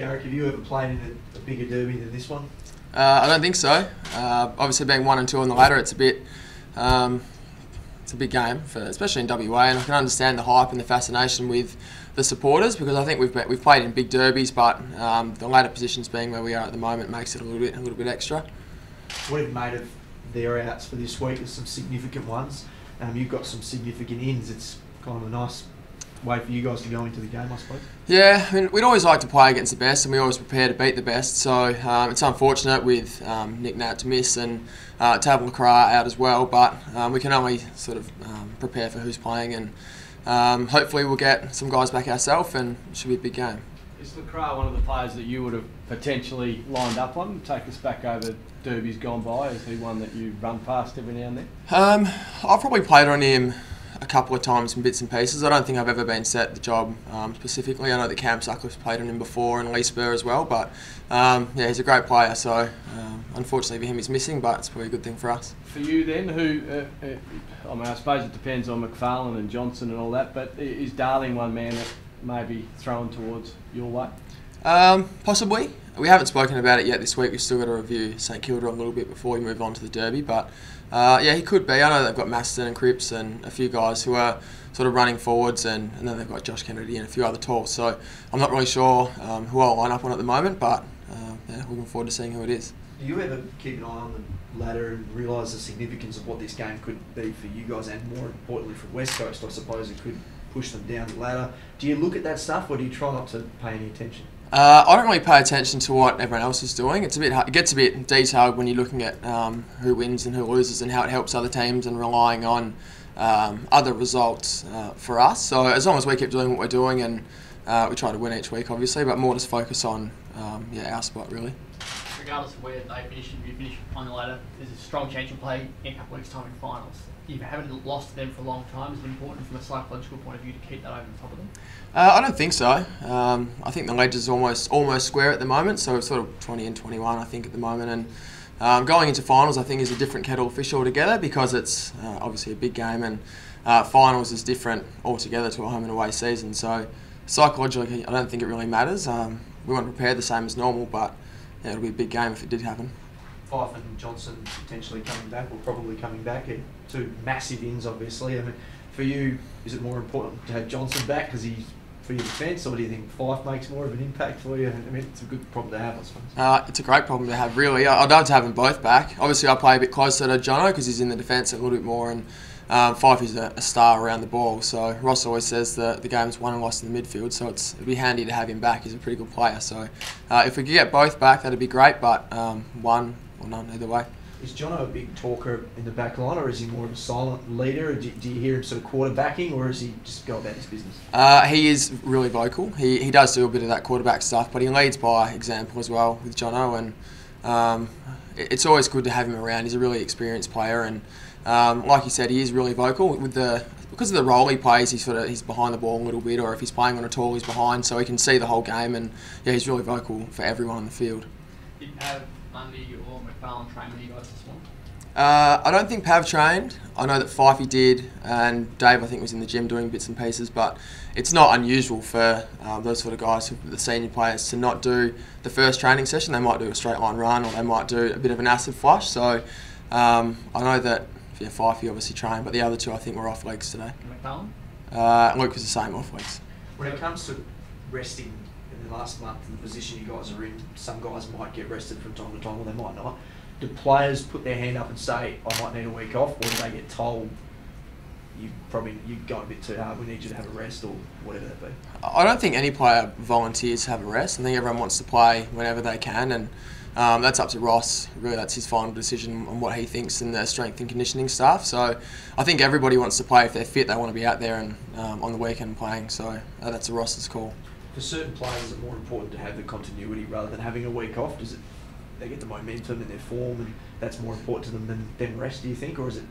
Garrick, have you ever played in a bigger derby than this one? I don't think so. Obviously, being 1 and 2 on the ladder, it's a bit. It's a big game, especially in WA, and I can understand the hype and the fascination with the supporters because I think we've played in big derbies, but the ladder positions being where we are at the moment makes it a little bit extra. What have you made of their outs for this week? There's some significant ones. You've got some significant ins. It's kind of a nice way for you guys to go into the game, I suppose. Yeah, I mean, we'd always like to play against the best, and we always prepare to beat the best. So it's unfortunate with Nick Nat to miss and Tab Lacroix out as well, but we can only sort of prepare for who's playing, and hopefully we'll get some guys back ourselves, and it should be a big game. Is Lacroix one of the players that you would have potentially lined up on? Take us back over derbies gone by. Is he one that you run past every now and then? I've probably played on him a couple of times in bits and pieces. I don't think I've ever been set the job specifically. I know that Cam Sutcliffe's played on him before and Lee Spur as well, but yeah, he's a great player, so unfortunately for him he's missing, but it's probably a good thing for us. For you then, I mean, I suppose it depends on McFarlane and Johnson and all that, but is Darling one man that may be thrown towards your way? Possibly. We haven't spoken about it yet this week. We've still got to review St Kilda a little bit before we move on to the Derby, but yeah, he could be. I know they've got Maston and Cripps and a few guys who are sort of running forwards, and then they've got Josh Kennedy and a few other talls. So I'm not really sure who I'll line up on at the moment, but yeah, looking forward to seeing who it is. Do you ever keep an eye on the ladder and realise the significance of what this game could be for you guys, and more importantly for West Coast? I suppose it could push them down the ladder. Do you look at that stuff, or do you try not to pay any attention? I don't really pay attention to what everyone else is doing. It's a bit hard. It gets a bit detailed when you're looking at who wins and who loses and how it helps other teams, and relying on other results for us. So as long as we keep doing what we're doing, and we try to win each week, obviously, but more just focus on yeah, our spot really. Regardless of where they finish, if you finish on the ladder, there's a strong chance you'll play in a couple of weeks' time in finals. If you haven't lost to them for a long time, is it important from a psychological point of view to keep that over the top of them? I don't think so. I think the ledger's almost square at the moment, so it's sort of 20 and 21 I think at the moment, and going into finals I think is a different kettle of fish altogether, because it's obviously a big game, and finals is different altogether to a home and away season, so psychologically I don't think it really matters. We want to prepare the same as normal, but yeah, it'll be a big game if it did happen. Fife and Johnson potentially coming back, or probably coming back, two massive ins obviously. I mean, for you, is it more important to have Johnson back because he's for your defence, or do you think Fife makes more of an impact for you? I mean, it's a good problem to have, I suppose. It's a great problem to have, really. I'd love to have them both back. Obviously, I play a bit closer to Jono because he's in the defence a little bit more, and Fife is a star around the ball. So Ross always says that the game's won and lost in the midfield, so it'd be handy to have him back. He's a pretty good player. So if we could get both back, that'd be great, but one or none, either way. Is Jono a big talker in the back line, or is he more of a silent leader? Or do you hear him sort of quarterbacking, or does he just go about his business? He is really vocal. He does do a bit of that quarterback stuff, but he leads by example as well with Jono, and it's always good to have him around. He's a really experienced player, and like you said, he is really vocal because of the role he plays. He's behind the ball a little bit, or if he's playing on a tall, he's behind, so he can see the whole game, and yeah, he's really vocal for everyone on the field. Did have Lundy or McFarlane train with you guys this morning? I don't think Pav trained. I know that Fifey did, and Dave I think was in the gym doing bits and pieces, but it's not unusual for those sort of guys, the senior players, to not do the first training session. They might do a straight line run, or they might do a bit of an acid flush. So I know that Fifey obviously trained, but the other two I think were off legs today. McFarlane? Luke was the same, off legs. When it comes to resting in the last month, in the position you guys are in, some guys might get rested from time to time, or they might not. Do players put their hand up and say, I might need a week off, or do they get told, you've gone a bit too hard, we need you to have a rest, or whatever that be? I don't think any player volunteers to have a rest. I think everyone wants to play whenever they can, and that's up to Ross. Really, that's his final decision on what he thinks, and the strength and conditioning staff. So I think everybody wants to play. If they're fit, they want to be out there and on the weekend playing. So that's a Ross's call. For certain players, is it more important to have the continuity rather than having a week off? Does it? They get the momentum in their form, and that's more important to them than rest, do you think, or is it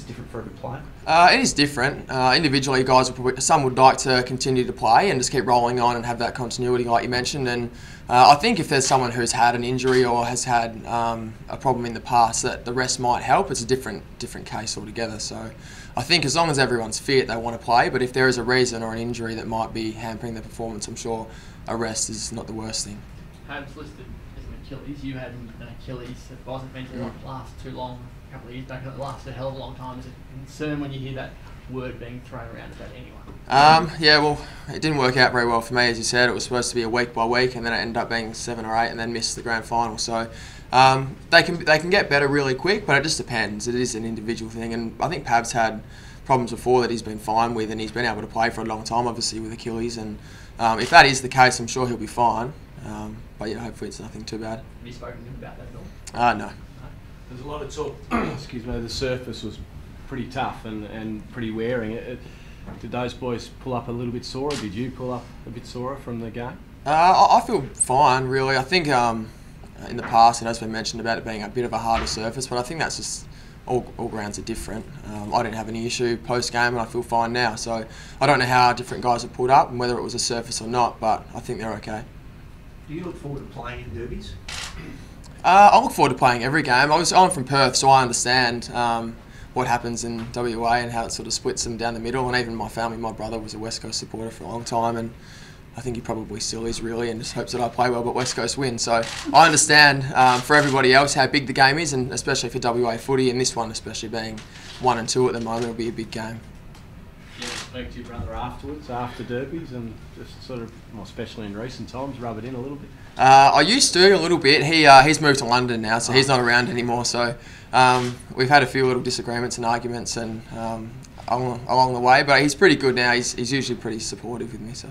different for every player? It is different. Individually, guys some would like to continue to play and just keep rolling on and have that continuity, like you mentioned. And I think if there's someone who's had an injury or has had a problem in the past, that the rest might help. It's a different case altogether. So I think as long as everyone's fit, they want to play. But if there is a reason or an injury that might be hampering their performance, I'm sure a rest is not the worst thing. Habs listed as an Achilles. You had an Achilles that wasn't meant to last too long. A couple of years back, it lasted a hell of a long time. Is it a concern when you hear that word being thrown around about anyone? Yeah, well, it didn't work out very well for me, as you said. It was supposed to be a week by week, and then it ended up being 7 or 8, and then missed the grand final. So they can get better really quick, but it just depends. It is an individual thing, and I think Pab's had problems before that he's been fine with, and he's been able to play for a long time, obviously with Achilles. And if that is the case, I'm sure he'll be fine. But yeah, hopefully it's nothing too bad. Have you spoken to him about that at all? No. There's a lot of talk. Excuse me. The surface was pretty tough and pretty wearing. Did those boys pull up a little bit sore? Or did you pull up a bit sore from the game? I feel fine, really. I think in the past it has been mentioned about it being a bit of a harder surface, but I think that's just all grounds are different. I didn't have any issue post game, and I feel fine now. So I don't know how different guys have pulled up and whether it was a surface or not, but I think they're okay. Do you look forward to playing in derbies? I look forward to playing every game. I'm from Perth, so I understand what happens in WA and how it sort of splits them down the middle. And even my family, my brother was a West Coast supporter for a long time, and I think he probably still is really, and just hopes that I play well but West Coast win. So I understand for everybody else how big the game is, and especially for WA footy, and this one especially being 1 and 2 at the moment, it'll be a big game. Yeah, speak to your brother afterwards, after derbies, and just sort of, well, especially in recent times, rub it in a little bit. I used to a little bit. He's moved to London now, so he's not around anymore. So we've had a few little disagreements and arguments and along the way, but he's pretty good now. He's usually pretty supportive with me. So.